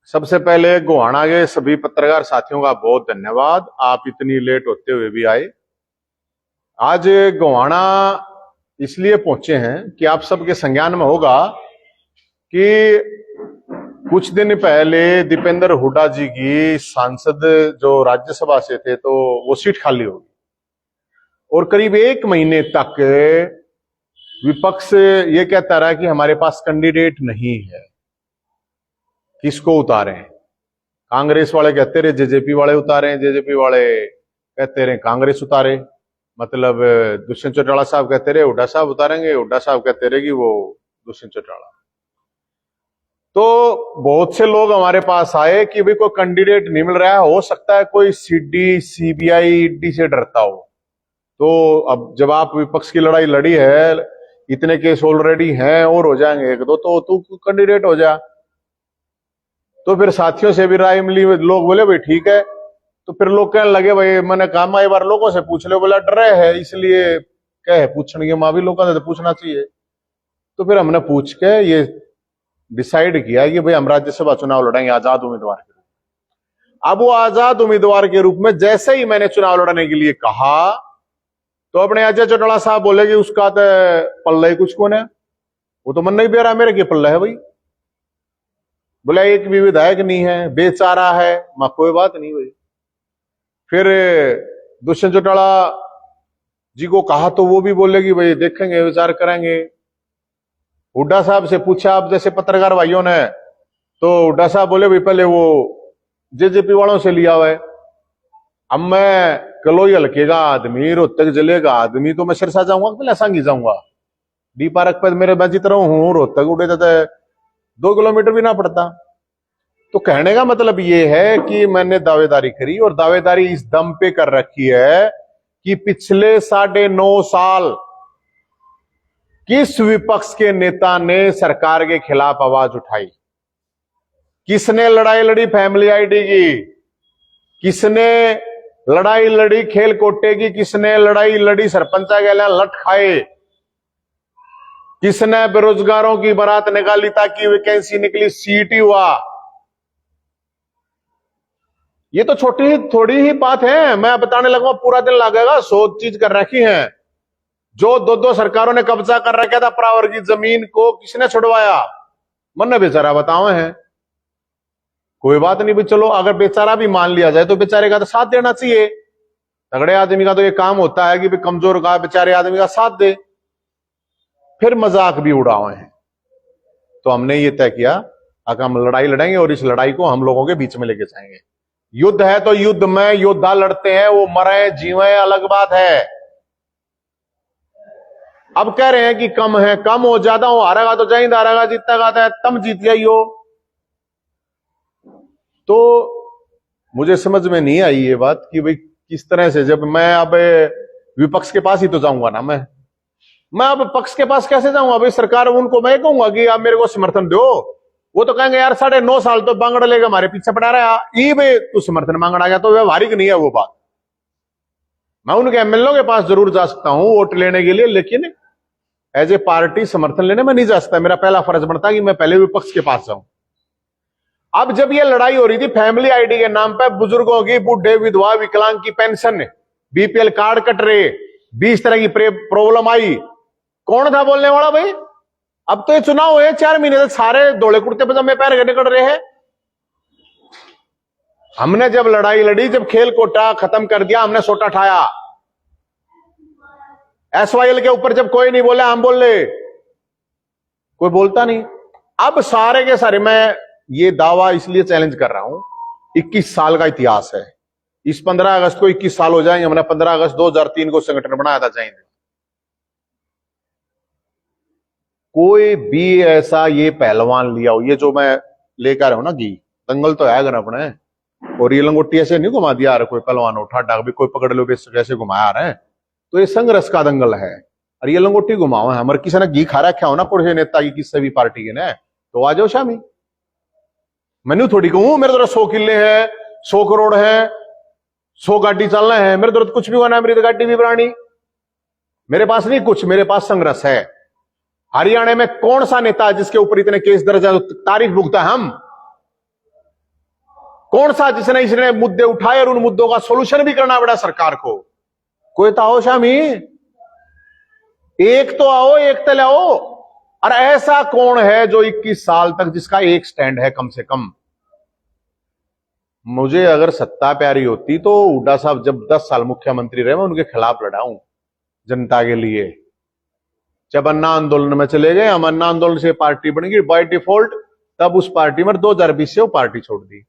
सबसे पहले गोहाना के सभी पत्रकार साथियों का बहुत धन्यवाद। आप इतनी लेट होते हुए भी आए। आज गोहाना इसलिए पहुंचे हैं कि आप सबके संज्ञान में होगा कि कुछ दिन पहले दीपेंद्र हुड्डा जी की सांसद जो राज्यसभा से थे तो वो सीट खाली होगी और करीब 1 महीने तक विपक्ष ये कहता रहा कि हमारे पास कैंडिडेट नहीं है, किसको उतारें। कांग्रेस वाले कहते रहे जेजेपी वाले उतारें, जेजेपी वाले कहते रहे कांग्रेस उतारे, मतलब दुष्यंत चौटाला साहब कहते रहे हुड्डा साहब उतारेंगे, हुड्डा साहब कहते रहे कि वो दुष्यंत चौटाला। तो बहुत से लोग हमारे पास आए कि भाई कोई कैंडिडेट नहीं मिल रहा है, हो सकता है कोई सीडी सीबीआई ईडी से डरता हो। तो अब जब आप विपक्ष की लड़ाई लड़ी है, इतने केस ऑलरेडी हैं और हो जाएंगे एक दो, तो तू कैंडिडेट हो जा। तो फिर साथियों से भी राय मिली, लोग बोले भाई ठीक है। तो फिर लोग कहने लगे भाई मैंने कहा एक बार लोगों से पूछ लो, बोला डर रहे है इसलिए क्या है पूछने के, माँ भी लोगों से पूछना चाहिए। तो फिर हमने पूछ के ये डिसाइड किया कि भाई हम राज्यसभा चुनाव लड़ेंगे आजाद उम्मीदवार के रूप में। अब वो आजाद उम्मीदवार के रूप में जैसे ही मैंने चुनाव लड़ने के लिए कहा तो अपने अजय चौटाला साहब बोले कि उसका तो पल्ला ही कुछ कौन है, वो तो मन नहीं भी रहा मेरे के पल्ला है भाई। बोला एक भी विधायक नहीं है, बेचारा है। मां कोई बात नहीं भाई। फिर दुष्यंत चौटाला जी को कहा तो वो भी बोले कि भाई देखेंगे विचार करेंगे। हुड्डा साहब से पूछा आप जैसे पत्रकार भाइयों ने, तो हुड्डा साहब बोले भाई पहले वो जेजेपी वालों से लिया हुआ है। अब मैं कलोई हल्के का आदमी, रोहतक जिले का आदमी, तो मैं सिरसा जाऊंगा पहले सांगी जाऊंगा। डी पार्क पर मेरे मैं जित रहा हूं, रोहतक उड़े जाता है 2 किलोमीटर भी ना पड़ता। तो कहने का मतलब ये है कि मैंने दावेदारी करी और दावेदारी इस दम पे कर रखी है कि पिछले 9.5 साल किस विपक्ष के नेता ने सरकार के खिलाफ आवाज उठाई, किसने लड़ाई लड़ी फैमिली आईडी की, किसने लड़ाई लड़ी खेल कोटे की, किसने लड़ाई लड़ी सरपंचा के लिए लट खाए, किसने बेरोजगारों की बारात निकाली ताकि वैकेंसी निकली सीट ही हुआ। ये तो छोटी थोड़ी ही बात है, मैं बताने लगूंगा पूरा दिन लगेगा। 100 चीज कर रखी है। जो 2 सरकारों ने कब्जा कर रखा था प्रावर की जमीन को किसने छुड़वाया, मन बेचारा बताओ है। कोई बात नहीं भाई, चलो अगर बेचारा भी मान लिया जाए तो बेचारे का तो साथ देना चाहिए। तगड़े आदमी का तो ये काम होता है कि भाई कमजोर का बेचारे आदमी का साथ दे। फिर मजाक भी उड़ाए हैं। तो हमने ये तय किया अगर हम लड़ाई लड़ेंगे और इस लड़ाई को हम लोगों के बीच में लेके जाएंगे। युद्ध है तो युद्ध में योद्धा लड़ते हैं, वो मरे जीवे अलग बात है। अब कह रहे हैं कि कम है, कम हो ज्यादा हो, हारेगा तो चाहिए, हारेगा जीतेगा तो तम जीत जाइयो। तो मुझे समझ में नहीं आई ये बात कि भाई किस तरह से, जब मैं अब विपक्ष के पास ही तो जाऊंगा ना, मैं अब पक्ष के पास कैसे जाऊंगा भाई। सरकार उनको मैं कहूंगा कि आप मेरे को समर्थन दो, वो तो कहेंगे यार 9.5 साल तो बांगड़ लेके हमारे पीछे पड़ा रहा, ई भाई तू समर्थन मांगना गया तो व्यवहारिक नहीं है वो बात। मैं उनके एमएलए के पास जरूर जा सकता हूं वोट लेने के लिए, लेकिन एज ए पार्टी समर्थन लेने में नहीं जा सकता। मेरा पहला फर्ज बनता है कि मैं पहले विपक्ष के पास जाऊं। अब जब ये लड़ाई हो रही थी फैमिली आईडी के नाम पर, बुजुर्गों की, बूढ़े विधवा विकलांग की पेंशन, बीपीएल कार्ड कट रहे, 20 तरह की प्रॉब्लम आई, कौन था बोलने वाला भाई। अब तो ये चुनाव हुए 4 महीने तक सारे दौड़े कुर्ते पजामे पैर के निकल रहे हैं। हमने जब लड़ाई लड़ी, जब खेल कोटा खत्म कर दिया, हमने सोटा ठाया। एसवाईएल के ऊपर जब कोई नहीं बोले, हम बोल ले, कोई बोलता नहीं। अब सारे के सारे, मैं ये दावा इसलिए चैलेंज कर रहा हूं, 21 साल का इतिहास है। इस 15 अगस्त को 21 साल हो जाएंगे। हमने 15 अगस्त 2003 को संगठन बनाया था चाहिए। कोई भी ऐसा ये पहलवान लिया हो, ये जो मैं लेकर हूं ना घी, दंगल तो है अगर अपने, और ये लंगोटी ऐसे नहीं घुमा दिया यार कोई पहलवान उठा डाक भी कोई पकड़ लो कैसे घुमाया रहे। तो ये संघर्ष का दंगल है और ये लंगोटी घुमाओ है। हमारे किसी ने घी खा रखा हो ना पुरुष नेता की, किसी भी पार्टी के ने, तो आ जाओ शामी। मैंने थोड़ी कहूं मेरे तरफ 100 किले हैं, 100 करोड़ है, 100 गाड़ी चलना है, मेरे तरफ कुछ भी होना है, मेरी तो गाड़ी भी पुरानी। मेरे पास नहीं कुछ, मेरे पास संघर्ष है। हरियाणा में कौन सा नेता है जिसके ऊपर इतने केस दर्ज है, तारीख भुगता है हम? कौन सा जिसने इसने मुद्दे उठाए और उन मुद्दों का सोल्यूशन भी करना पड़ा सरकार को? कोई तो आओ शामी, एक तो आओ, एक तो लाओ। और ऐसा कौन है जो 21 साल तक जिसका एक स्टैंड है कम से कम? मुझे अगर सत्ता प्यारी होती तो हुड्डा साहब जब 10 साल मुख्यमंत्री रहे मैं उनके खिलाफ लड़ाऊं जनता के लिए। जब अन्ना आंदोलन में चले गए, हम अन्ना आंदोलन से पार्टी बन गई बाय डिफॉल्ट, तब उस पार्टी में 2020 से वो पार्टी छोड़ दी।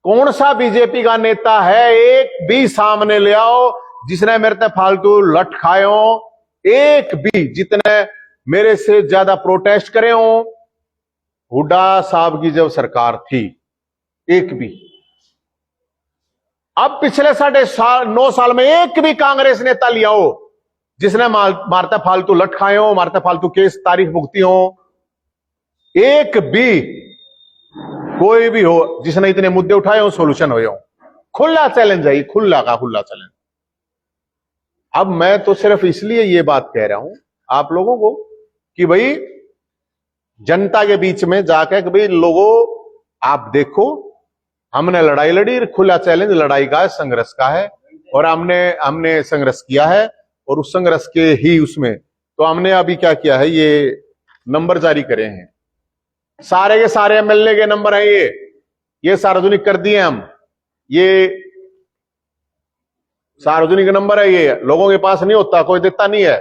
कौन सा बीजेपी का नेता है, एक भी सामने ले आओ जिसने मेरे से फालतू लट खाए हो, एक भी जितने मेरे से ज्यादा प्रोटेस्ट करे हो हुड्डा साहब की जब सरकार थी, एक भी। अब पिछले 9.5 साल में एक भी कांग्रेस नेता लिया हो जिसने मारता फालतू लट खाए हो, मारता फालतू केस तारीख भुगती हो, एक भी कोई भी हो जिसने इतने मुद्दे उठाए हो सोल्यूशन हो। खुला चैलेंज है, खुला का खुला चैलेंज। अब मैं तो सिर्फ इसलिए ये बात कह रहा हूं आप लोगों को कि भाई जनता के बीच में जाकर कि भाई लोगों आप देखो, हमने लड़ाई लड़ी, खुला चैलेंज लड़ाई का है, संघर्ष का है, और हमने संघर्ष किया है। और उस संघर्ष के ही उसमें तो हमने अभी क्या किया है, ये नंबर जारी करे हैं, सारे के सारे एमएलए के नंबर है, ये सार्वजनिक कर दिए हम। ये सार्वजनिक नंबर है, ये लोगों के पास नहीं होता, कोई देता नहीं है।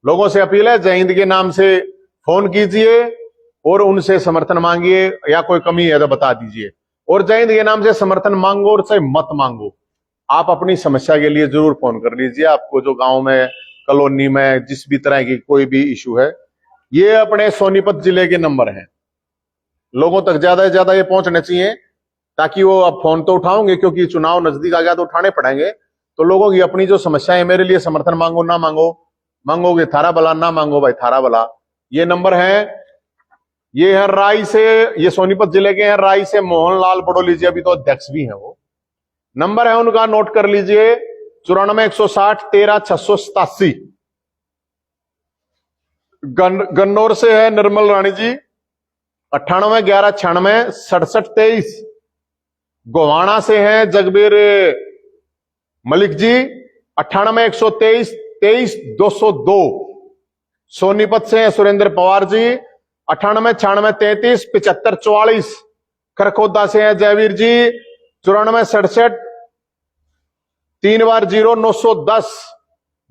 लोगों से अपील है, जय हिंद के नाम से फोन कीजिए और उनसे समर्थन मांगिए, या कोई कमी है तो बता दीजिए। और जय हिंद के नाम से समर्थन मांगो और चाहे मत मांगो, आप अपनी समस्या के लिए जरूर फोन कर लीजिए। आपको जो गांव में, कॉलोनी में जिस भी तरह की कोई भी इशू है, ये अपने सोनीपत जिले के नंबर हैं। लोगों तक ज्यादा से ज्यादा ये पहुंचने चाहिए, ताकि वो अब फोन तो उठाओगे क्योंकि चुनाव नजदीक आ गया तो उठाने पड़ेंगे। तो लोगों की अपनी जो समस्या है, मेरे लिए समर्थन मांगो ना मांगो, मांगोगे थारा भला, ना मांगो भाई थारा भला। ये नंबर है, ये है राय से, ये सोनीपत जिले के हैं, राय से मोहनलाल बड़ोली जी, अभी तो अध्यक्ष भी हैं वो। नंबर है उनका, नोट कर लीजिए, 94 160 13 687। गन्नौर से है निर्मल रानी जी, 98 11 96 67 23। गोवाना से हैं जगबीर मलिक जी, 98 123 23 202। सोनीपत से हैं सुरेंद्र पवार जी, 98 96 33 75 44। खरखोदा से हैं जयवीर जी, 94 67 3 बार 0 910।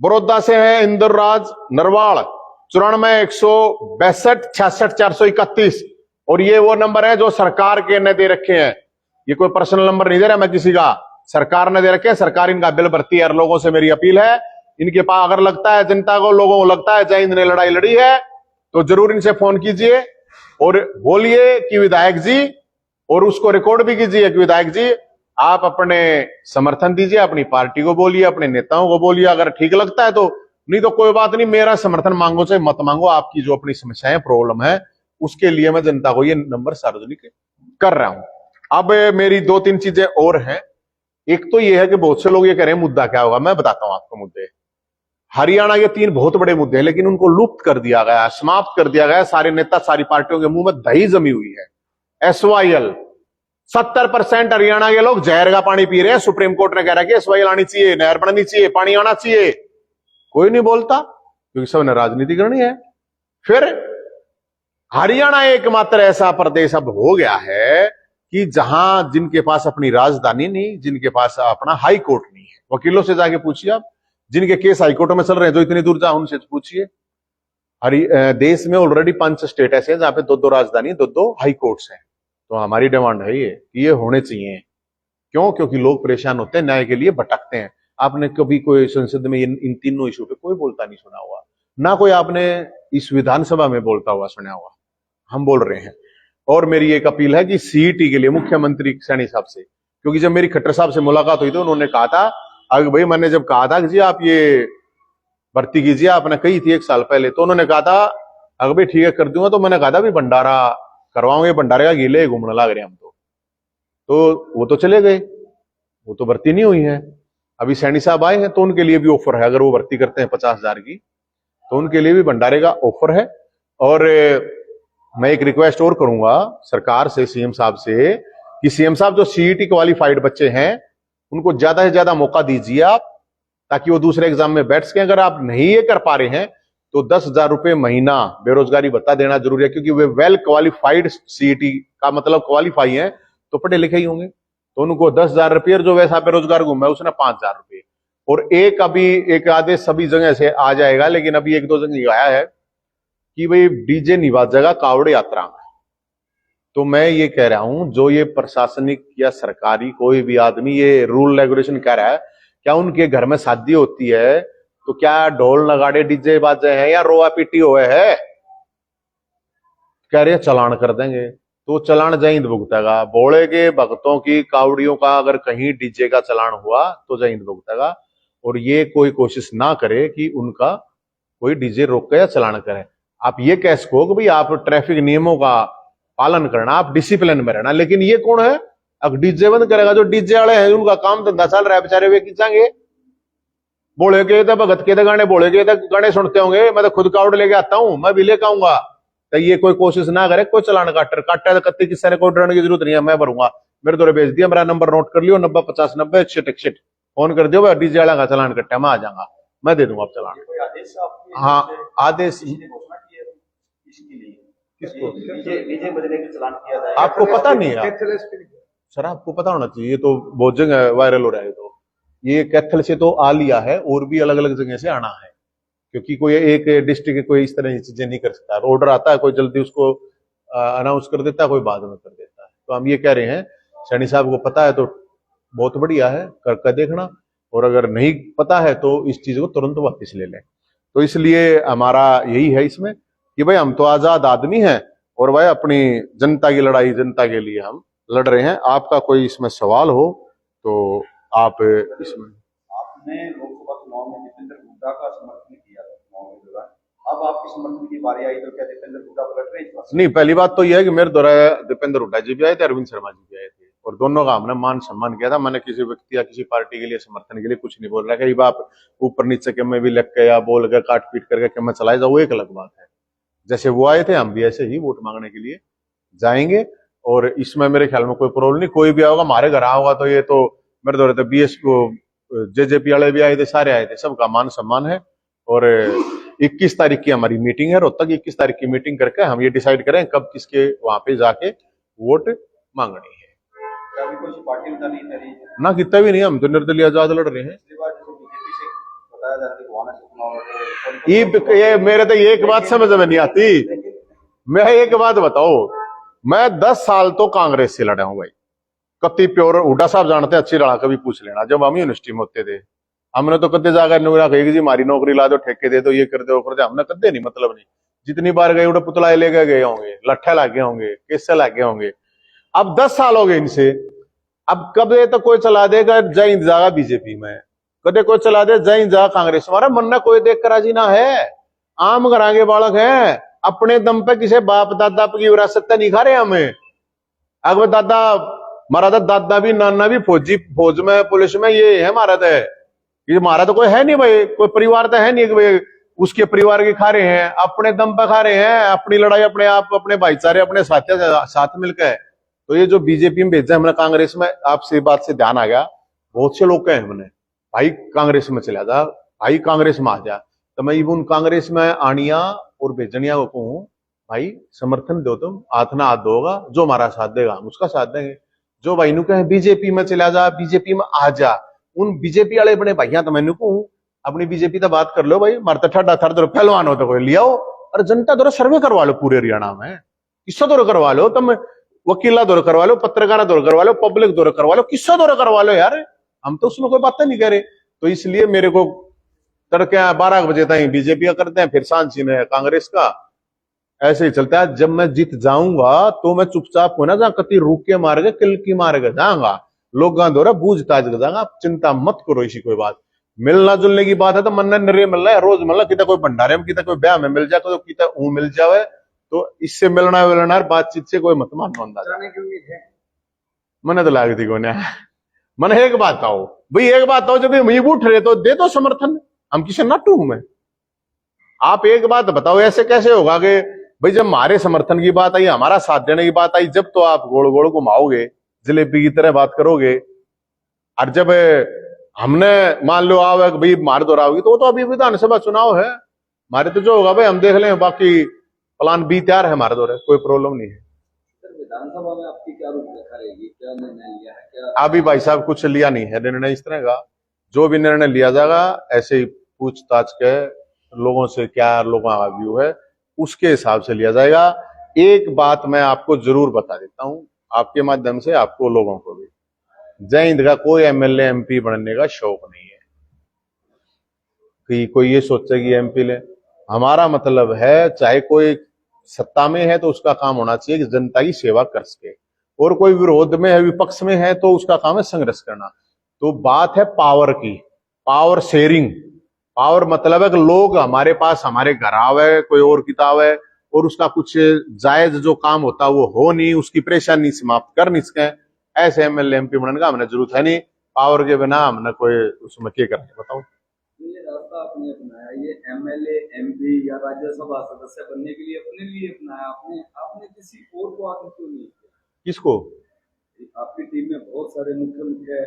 बड़ौदा से हैं इंदर राज नरवाल, 94 162 66 431। और ये वो नंबर है जो सरकार के ने दे रखे हैं, ये कोई पर्सनल नंबर नहीं दे रहा मैं किसी का, सरकार ने दे रखे हैं, सरकार इनका बिल भरती है। लोगों से मेरी अपील है, इनके पास अगर लगता है जनता को, लोगों को लगता है जय हिंद ने लड़ाई लड़ी है, तो जरूर इनसे फोन कीजिए और बोलिए कि विधायक जी, और उसको रिकॉर्ड भी कीजिए कि विधायक जी आप अपने समर्थन दीजिए, अपनी पार्टी को बोलिए, अपने नेताओं को बोलिए। अगर ठीक लगता है तो, नहीं तो कोई बात नहीं, मेरा समर्थन मांगो चाहे मत मांगो, आपकी जो अपनी समस्याएं प्रॉब्लम है उसके लिए मैं जनता को ये नंबर सार्वजनिक कर रहा हूं। अब मेरी 2-3 चीजें और हैं। एक तो ये है कि बहुत से लोग ये कह रहे हैं मुद्दा क्या होगा, मैं बताता हूं आपको मुद्दे। हरियाणा के 3 बहुत बड़े मुद्दे हैं, लेकिन उनको लुप्त कर दिया गया, समाप्त कर दिया गया। सारे नेता, सारी पार्टियों के मुंह में दही जमी हुई है। SYL 70% हरियाणा के लोग जहर का पानी पी रहे हैं। सुप्रीम कोर्ट ने कह रहा है कि SYL आनी चाहिए, नहर बननी चाहिए, पानी आना चाहिए, कोई नहीं बोलता क्योंकि सबने राजनीति करनी है। फिर हरियाणा एकमात्र ऐसा प्रदेश अब हो गया है कि जहां जिनके पास अपनी राजधानी नहीं, जिनके पास अपना हाई कोर्ट नहीं है। वकीलों से जाके पूछिए आप, जिनके केस हाई कोर्ट में चल रहे हैं, जो इतनी दूर जा, उनसे पूछिए। देश में ऑलरेडी 5 स्टेट ऐसे हैं जहां पे 2-2 राजधानी, 2-2 हाई कोर्ट्स हैं। तो हमारी डिमांड है ये होने चाहिए। क्यों? क्योंकि लोग परेशान होते हैं, न्याय के लिए भटकते हैं। आपने कभी कोई संसद में इन तीनों इशू पे कोई बोलता नहीं सुना हुआ, ना कोई आपने इस विधानसभा में बोलता हुआ सुना हुआ। हम बोल रहे हैं। और मेरी एक अपील है कि सीईटी के लिए मुख्यमंत्री सैनी साहब से, क्योंकि जब मेरी खट्टर साहब से मुलाकात हुई तो उन्होंने कहा था, अगर भाई मैंने जब कहा था कि जी आप ये भर्ती कीजिए, आपने कही थी 1 साल पहले, तो उन्होंने कहा था अगर भाई ठीक है कर दूंगा। तो मैंने कहा था भी भंडारा करवाओगे, भंडारे का गीले घूमने लग रहे हम तो वो तो चले गए, वो तो भर्ती नहीं हुई है। अभी सैनी साहब आए हैं तो उनके लिए भी ऑफर है, अगर वो भर्ती करते हैं 50,000 की तो उनके लिए भी भंडारे का ऑफर है। और मैं एक रिक्वेस्ट और करूंगा सरकार से, सीएम साहब से, कि सीएम साहब जो सीईटी क्वालिफाइड बच्चे हैं उनको ज्यादा से ज्यादा मौका दीजिए आप, ताकि वो दूसरे एग्जाम में बैठ सके। अगर आप नहीं ये कर पा रहे हैं तो 10,000 रुपए महीना बेरोजगारी भत्ता देना जरूरी है, क्योंकि वे वेल क्वालिफाइड, सीईटी का मतलब क्वालिफाई है तो पढ़े लिखे ही होंगे, तो उनको 10,000 रुपये, जो वैसा बेरोजगार घूमा है उसने 5,000 रुपये। और एक अभी एक आदेश सभी जगह से आ जाएगा, लेकिन अभी एक दो जगह आया है कि भाई डीजे नहीं बाजेगा कावड़ यात्रा में। तो मैं ये कह रहा हूं, जो ये प्रशासनिक या सरकारी कोई भी आदमी ये रूल रेगुलेशन कह रहा है, क्या उनके घर में शादी होती है तो क्या ढोल नगाड़े डीजे बाजे हैं या रोआ पीटी हुए है? कह रहे चलान कर देंगे, तो चलान जहिंद भुगतेगा। भोले के भक्तों की कावड़ियों का अगर कहीं डीजे का चलान हुआ तो जहिंद भुगतेगा। और ये कोई कोशिश ना करे कि उनका कोई डीजे रोके या चलान करे। आप ये कह सको कि भाई आप ट्रैफिक नियमों का पालन करना, आप डिसिप्लिन में रहना, लेकिन ये कौन है अब डीजे बंद करेगा? जो डीजे वाले हैं उनका काम धंधा चल रहा है, बेचारे वे खींचांगे। बोले के तो भगत के तो गाने, बोले के तो गाने सुनते होंगे, मैं तो खुद कावड़ लेके आता हूं, मैं भी लेके आऊंगा। तो ये कोई कोशिश ना करे, कोई चलान काटे तो कत्ती किसी ने कोई डरने की जरूरत नहीं है, मैं भरूंगा। मेरे द्वारा भेज दिया, मेरा नंबर नोट कर लियो, 905090 61 फोन कर दियो, डीजे वाला का चलान कट्टा मैं आ जाऊंगा, मैं दे दूंगा आप चलान। हाँ आदेश डीजे बजने के चलान किया जाए, आपको पता नहीं है सर, आपको पता होना चाहिए, तो बहुत जगह वायरल हो रहा है। तो ये कैथल से तो आ लिया है और भी अलग अलग जगह से आना है, क्योंकि कोई एक डिस्ट्रिक्ट कोई इस तरह की चीजें नहीं कर सकता। ऑर्डर आता है, कोई जल्दी उसको अनाउंस कर देता है, कोई बाद में कर देता है। तो हम ये कह रहे हैं सैनी साहब को पता है तो बहुत बढ़िया है, कर देखना, और अगर नहीं पता है तो इस चीज को तुरंत वापस ले लें। तो इसलिए हमारा यही है इसमें कि भाई हम तो आजाद आदमी हैं और भाई अपनी जनता की लड़ाई जनता के लिए हम लड़ रहे हैं। आपका कोई इसमें सवाल हो तो आप इसमें। आपने लोकसभा चुनाव में दीपेंद्र हुड्डा का समर्थन किया था चुनाव के दौरान, अब आपके समर्थन की बारी आई तो क्या दीपेंद्र हुड्डा पलट रहे हैं? नहीं, पहली बात तो यह है कि मेरे द्वारा दीपेंद्र हुड्डा जी भी आए थे, अरविंद शर्मा जी भी आए थे, और दोनों का हमने मान सम्मान किया था। मैंने किसी व्यक्ति या किसी पार्टी के लिए समर्थन के लिए कुछ नहीं बोल रहा। कई बात ऊपर नीचे के में भी लग के या बोल के काट पीट करके कि मैं चलाए जाऊँ, एक अलग बात है। जैसे वो आए थे हम भी ऐसे ही वोट मांगने के लिए जाएंगे, और इसमें मेरे ख्याल में कोई प्रॉब्लम नहीं। कोई भी आएगा हमारे घर होगा तो ये तो मेरे द्वारा तो बीएस को जेजेपी वाले भी आए थे, सारे आए थे, सबका मान सम्मान है। और 21 तारीख की हमारी मीटिंग है रोहतक, 21 तारीख की मीटिंग करके हम ये डिसाइड करें कब किसके वहां पे जाके वोट मांगनी है। पार्टी नहीं ना कितना भी नहीं, हम तो निर्दलीय आजाद लड़ रहे हैं। ये मेरे तो एक बात समझ में नहीं आती। मैं एक बात बताओ, मैं 10 साल तो कांग्रेस से लड़ा हूं भाई, कत्ती प्योर। हुड्डा साहब जानते हैं अच्छी लड़ा, कभी पूछ लेना। जब हम यूनिवर्सिटी में होते थे हमने तो कद्दे जाकर नुरा कही जी हमारी नौकरी ला दो, ठेके दे दो, ये कर दो वो कर दो, हमने कद्दे नहीं, मतलब नहीं। जितनी बार गए उड़े पुतला लेके गए होंगे, लट्ठे लागे होंगे, किस्से लागे होंगे। अब 10 साल हो गए इनसे, अब कब तो कोई चला देगा जय हिंद जागा बीजेपी में, कदे कोई चला दे जय हिंद जागा कांग्रेस। हमारा मन ना कोई देख कर राजी ना है। आम घरा के बालक हैं, अपने दम पे किसी बाप दादा की विरासत नहीं खा रहे हमें। अगर दादा हमारा तो दादा भी नाना भी फौज में पुलिस में, ये है हमारा तो, ये हमारा तो कोई है नहीं भाई, कोई परिवार तो है नहीं कि भाई उसके परिवार के खा रहे हैं, अपने दम पे खा रहे हैं, अपनी लड़ाई अपने आप, अपने भाईचारे अपने साथ मिलकर। तो ये जो बीजेपी में भेजा हमने कांग्रेस में, आपसे बात से ध्यान आ गया, बहुत से लोग कहे हमने भाई कांग्रेस में चला जा, भाई कांग्रेस में आ जा। तो मैं इवन कांग्रेस में आनिया और भेजनिया को कहूं भाई समर्थन दो, तुम हाथ ना हाथ दोगा, जो हमारा साथ देगा हम उसका साथ देंगे। जो भाई नु कहे बीजेपी में चला जा, बीजेपी में आ जा, उन बीजेपी वाले बड़े भैया तो मैंने कहूं अपनी बीजेपी तो बात कर लो भाई, मारता ठंडा थर दो पहलवान हो तो कोई लियाओ, और जनता दौरा सर्वे करवा लो पूरे हरियाणा में, किस्सा दौरा करवा लो, तुम वकीला दौरा करवा लो, पत्रकार दौरा करवा लो, पब्लिक दौरा करवा लो, किस्सा दौरा करवा लो यार, हम तो उसमें कोई बात नहीं करे। तो इसलिए मेरे को तड़के 12 बजे तक बीजेपी का करते हैं, फिर सांझी में कांग्रेस का, ऐसे ही चलता है। जब मैं जीत जाऊंगा तो मैं चुपचाप हो ना जा कति रूक के मार के किल की मार के जाऊंगा, लोग दौरा बूझ ताज के जाऊंगा, चिंता मत करो। इसी कोई बात मिलना जुलने की बात है तो मन नरे मिल रहा है, रोज मिल रहा, कितना कोई भंडारे में, कितना कोई ब्याह में मिल जाए, तो कितना ऊ मिल जावे, तो इससे मिलना मिलना बातचीत से कोई मत मानो अंदाजा। मैंने तो लाग थी कोने मन एक बात आओ भाई, एक बात आओ, जब ये उठ रहे तो दे दो समर्थन, हम किसी नट्टू हूं मैं। आप एक बात बताओ, ऐसे कैसे होगा कि भाई जब हमारे समर्थन की बात आई, हमारा साथ देने की बात आई, जब तो आप गोल गोल घुमाओगे, जलेबी की तरह बात करोगे। और जब हमने मान लो आओ भाई मार दोहराओगी, तो वो तो अभी विधानसभा चुनाव है, हमारे तो जो होगा भाई हम देख लें, बाकी प्लान बी तैयार है हमारे द्वारा, कोई प्रॉब्लम नहीं है। सर विधानसभा में आपकी क्या रूपरेखा रहेगी, क्या निर्णय लिया है, क्या अभी भाई साहब कुछ लिया नहीं है निर्णय इस तरह का, जो भी निर्णय लिया जाएगा ऐसे ही पूछताछ के लोगों से क्या लोगों का व्यू है उसके हिसाब से लिया जाएगा। एक बात मैं आपको जरूर बता देता हूं, आपके माध्यम से आपको लोगों को भी, जय हिंद का कोई एमएलए एमपी बनने का शौक नहीं है कि कोई ये सोचे कि एमपी ले। हमारा मतलब है चाहे कोई सत्ता में है तो उसका काम होना चाहिए कि जनता की सेवा कर सके, और कोई विरोध में है, विपक्ष में है, तो उसका काम है संघर्ष करना। तो बात है पावर की, पावर शेयरिंग। पावर मतलब है कि लोग हमारे पास हमारे घर आवे, कोई और किताब है, और उसका कुछ जायज जो काम होता है वो हो नहीं, उसकी परेशानी समाप्त कर नहीं सके, ऐसे एमएलए एमपी बनने का हमने जरूरत है नहीं। पावर के बिना हमने कोई उसमें क्या करना बताओ। ये रास्ता आपने अपनाया, ये एमएलए एमपी या राज्यसभा सदस्य बनने के लिए अपने लिए अपनाया आपने, आपने किसी और को आगे क्यों नहीं किया? किसको? आपकी टीम में बहुत सारे मुख्य मुख्य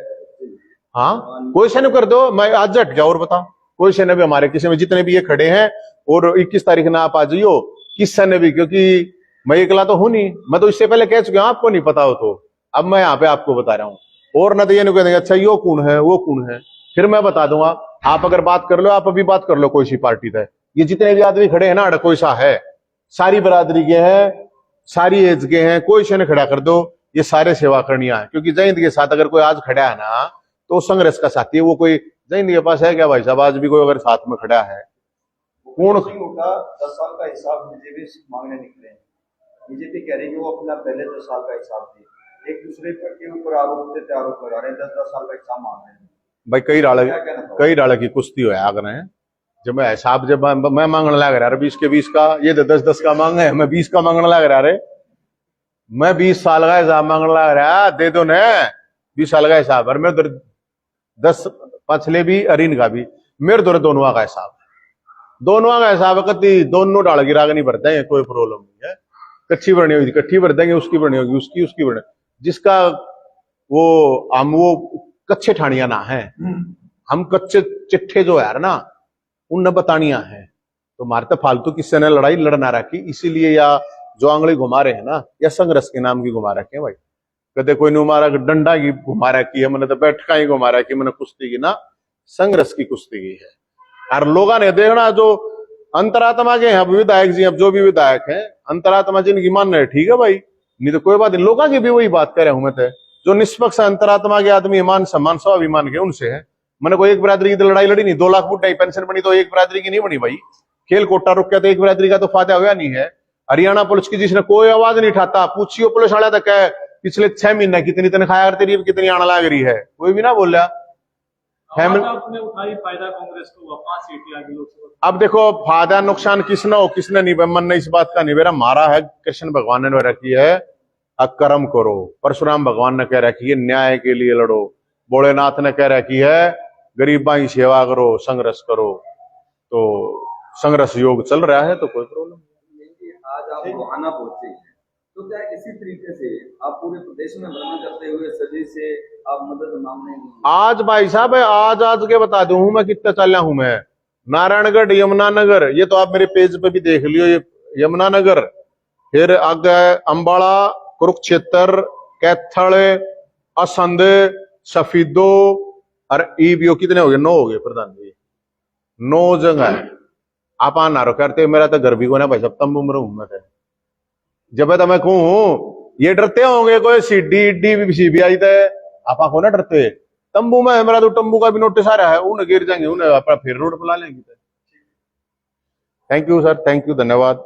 हाँ कोई से कर दो, मैं आज हट जाओ और बताओ, कोई से भी हमारे किसी में जितने भी ये खड़े हैं, और 21 तारीख ना आप आ जाइयो किस से भी, क्योंकि मैं अकेला तो हूं नहीं, मैं तो इससे पहले कह चुका हूं, आपको नहीं पता हो तो अब मैं यहाँ पे आपको बता रहा हूँ। और ना तो ये नहीं कहेंगे अच्छा यो कौन है वो कौन है, फिर मैं बता दूंगा। आप अगर बात कर लो, आप अभी बात कर लो कोई सी पार्टी है, ये जितने भी आदमी खड़े हैं ना, कोई सा है, सारी बरादरी के हैं, सारी एज के हैं, कोई से खड़ा कर दो, ये सारे सेवा करनिया है। क्योंकि जय हिंद के साथ अगर कोई आज खड़ा है ना तो संघर्ष का साथी है, वो कोई जय हिंद के पास है क्या भाई साहब? आज भी कोई अगर साथ में खड़ा है कौन? 10 साल का हिसाब बीजेपी मांगने निकले हैं, बीजेपी कह रही है कि वो अपना पहले 10 साल का हिसाब दी, एक दूसरे के ऊपर आरोप लगा रहे हैं, 10 साल का हिसाब मांग रहे हैं। भाई कई डाले की कुश्ती हो आग रहे हैं। जब मैं हिसाब जब मैं मांगने लग रहा 20 के 20 का, ये तो 10-10 का मांग है, मैं 20 का मांगने लग रहा रे, मैं 20 साल का हिसाब मांगने लग रहा, दे दो न 20 साल का हिसाब, और मेरे 10 पछले भी अरिन का भी, मेरे दो दोनों का हिसाब, दोनों का हिसाब कति दोनों डाल गिरा नहीं भरते हैं, कोई प्रॉब्लम नहीं है। कच्ची भरनी होगी कच्ची भर देंगे, उसकी भरनी होगी उसकी भरनी, जिसका वो हम वो कच्चे ठानिया ना है, हम कच्चे चिट्ठे जो है ना उन बतानिया है। तो मारते फालतू किससे ने लड़ाई लड़ना रखी, इसीलिए या जो आंगली घुमा रहे हैं ना, या संघर्ष के नाम की घुमा रखे हैं भाई। कदे कोई ने मारा डंडा की घुमा रखी है, मैंने तो बैठका ही घुमा रखी, मैंने कुश्ती की ना, संघर्ष की कुश्ती की है। और लोगों ने देखना जो अंतरात्मा के हैं विधायक जी, अब जो भी विधायक हैं अंतरात्मा जिनकी मान रहे ठीक है भाई, नहीं तो कोई बात नहीं। लोगों की भी वही बात कह रहे हूं मैं तो, जो निष्पक्ष अंतरात्मा के आदमी मान सम्मान स्वाभिमान के उनसे है। मैंने कोई एक बरादरी की तो लड़ाई लड़ी नहीं, 2 लाख बुढ़ाई पेंशन बनी तो एक बरादरी की नहीं बनी भाई, खेल कोटा रुक गया तो एक बरादरी का तो फायदा हुआ नहीं है। हरियाणा पुलिस की जिसने कोई आवाज नहीं उठाता, पूछियो पुलिस वाला तक है पिछले 6 महीने कितनी तनख्वाह तेरी कितनी आने लग रही है, कोई भी ना बोल रहा। आपने उठाई फायदा कांग्रेस को हुआ, 5 सीटें आ गई लोकसभा। अब देखो फायदा नुकसान किसने हो किसने नहीं, मन ने इस बात का नहीं मेरा मारा है, कृष्ण भगवान ने रखी है अकर्म करो, परशुराम भगवान ने कह रखी है न्याय के लिए लड़ो, भोलेनाथ ने कह रखी है गरीबा की सेवा करो, संघर्ष करो। तो संघर्ष योग चल रहा है, तो कोई प्रॉब्लम नहीं। आज आप गोहाना पहुंचे हैं, तो क्या इसी तरीके से आप पूरे प्रदेश में भ्रमण करते हुए सभी से आप मदद मांगने? आज भाई साहब आज के बता दूं मैं कितना चला हूं मैं, नारायणगढ़ यमुनानगर, ये तो आप मेरे पेज पे भी देख लियो, ये यमुनानगर, फिर आगे अंबाला, कुरुक्षेत्र, कैथल, असंध, सफीदो, और ईबीओ कितने हो गए? 9 हो गए प्रधान जी, 9 जगह है। आप आना रो करते, मेरा तो घर भी को ना भाई साहब, तंबू में रहूं मैं तो। जब तो मैं कहूं ये डरते होंगे कोई सीडी डी सीबीआई थे, आप को ना डरते, तंबू में मेरा तो तंबू का भी नोटिस आ रहा है, उन्हें गिर जाएंगे, उन्हें अपना फिर रोड पर ला लेंगे। Thank you sir, thank you, धन्यवाद।